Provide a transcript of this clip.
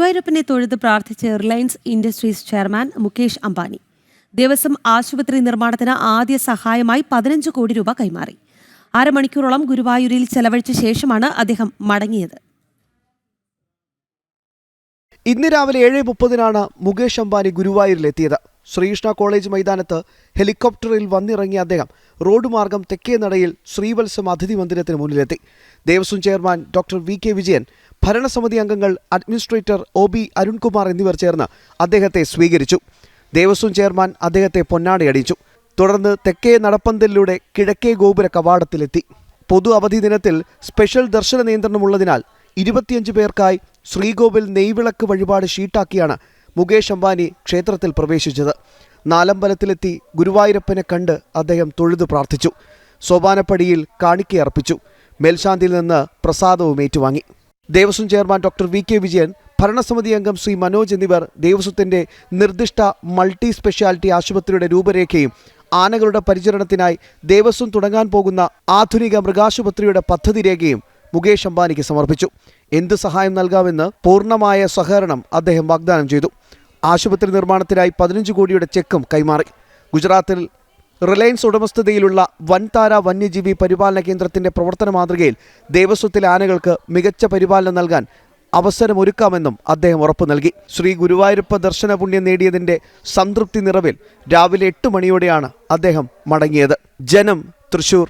ഗുരുവായൂരപ്പനെ തൊഴുത് പ്രാർത്ഥിച്ച് Reliance industries chairman Mukesh Ambani. Devaswom ആശുപത്രി നിർമ്മാണത്തിന് ആദ്യ സഹായമായി 15 കോടി രൂപ കൈമാറി. അരമണിക്കൂറോളം ഗുരുവായൂരിൽ ചെലവഴിച്ച ശേഷമാണ് അദ്ദേഹം മടങ്ങിയത്. ഇന്ന് രാവിലെ 7:30 മുകേഷ് അംബാനി ഗുരുവായൂരിലെത്തിയത്. ശ്രീകൃഷ്ണ കോളേജ് മൈതാനത്ത് ഹെലികോപ്റ്ററിൽ വന്നിറങ്ങിയ അദ്ദേഹം റോഡ് മാർഗം തെക്കേ നടയിൽ ശ്രീവത്സം അതിഥി മന്ദിരത്തിന് മുന്നിലെത്തി. Devaswom chairman doctor VK Vijayan, ഭരണസമിതി അംഗങ്ങൾ, അഡ്മിനിസ്ട്രേറ്റർ OB അരുൺകുമാർ എന്നിവർ ചേർന്ന് അദ്ദേഹത്തെ സ്വീകരിച്ചു. ദേവസ്വം ചെയർമാൻ അദ്ദേഹത്തെ പൊന്നാടയണിയിച്ചു. തുടർന്ന് തെക്കേ നടപ്പന്തലിലൂടെ കിഴക്കേ ഗോപുര കവാടത്തിലെത്തി. പൊതു അവധി ദിനത്തിൽ സ്പെഷ്യൽ ദർശന നിയന്ത്രണമുള്ളതിനാൽ 25 പേർക്കായി ശ്രീകോവിൽ നെയ്വിളക്ക് വഴിപാട് ഷീട്ടാക്കിയാണ് മുകേഷ് അംബാനി ക്ഷേത്രത്തിൽ പ്രവേശിച്ചത്. നാലമ്പലത്തിലെത്തി ഗുരുവായൂരപ്പനെ കണ്ട് അദ്ദേഹം തൊഴുതു പ്രാർത്ഥിച്ചു. സോപാനപ്പടിയിൽ കാണിക്കയർപ്പിച്ചു. മേൽശാന്തിയിൽ നിന്ന് പ്രസാദവും ഏറ്റുവാങ്ങി. Devaswom chairman doctor VK Vijayan, ഭരണസമിതി അംഗം ശ്രീ മനോജ് എന്നിവർ ദേവസ്വത്തിന്റെ നിർദ്ദിഷ്ട മൾട്ടി സ്പെഷ്യാലിറ്റി ആശുപത്രിയുടെ രൂപരേഖയും ആനകളുടെ പരിചരണത്തിനായി ദേവസ്വം തുടങ്ങാൻ പോകുന്ന ആധുനിക മൃഗാശുപത്രിയുടെ പദ്ധതി രേഖയും മുകേഷ് അംബാനിക്ക് സമർപ്പിച്ചു. എന്ത് സഹായം നൽകാമെന്ന് പൂർണ്ണമായ സഹകരണം അദ്ദേഹം വാഗ്ദാനം ചെയ്തു. ആശുപത്രി നിർമ്മാണത്തിനായി 15 കോടിയുടെ ചെക്കും കൈമാറി. ഗുജറാത്തിൽ റിലയൻസ് ഉടമസ്ഥതയിലുള്ള വൻതാര വന്യജീവി പരിപാലന കേന്ദ്രത്തിന്റെ പ്രവർത്തന മാതൃകയിൽ ദേവസ്വത്തിലെ ആനകൾക്ക് മികച്ച പരിപാലനം നൽകാൻ അവസരമൊരുക്കാമെന്നും അദ്ദേഹം ഉറപ്പു നൽകി. ശ്രീ ഗുരുവായൂരപ്പ ദർശന പുണ്യം നേടിയതിന്റെ സംതൃപ്തി നിറവിൽ രാവിലെ 8 മണിയോടെയാണ് അദ്ദേഹം മടങ്ങിയത്. ജനം, തൃശൂർ.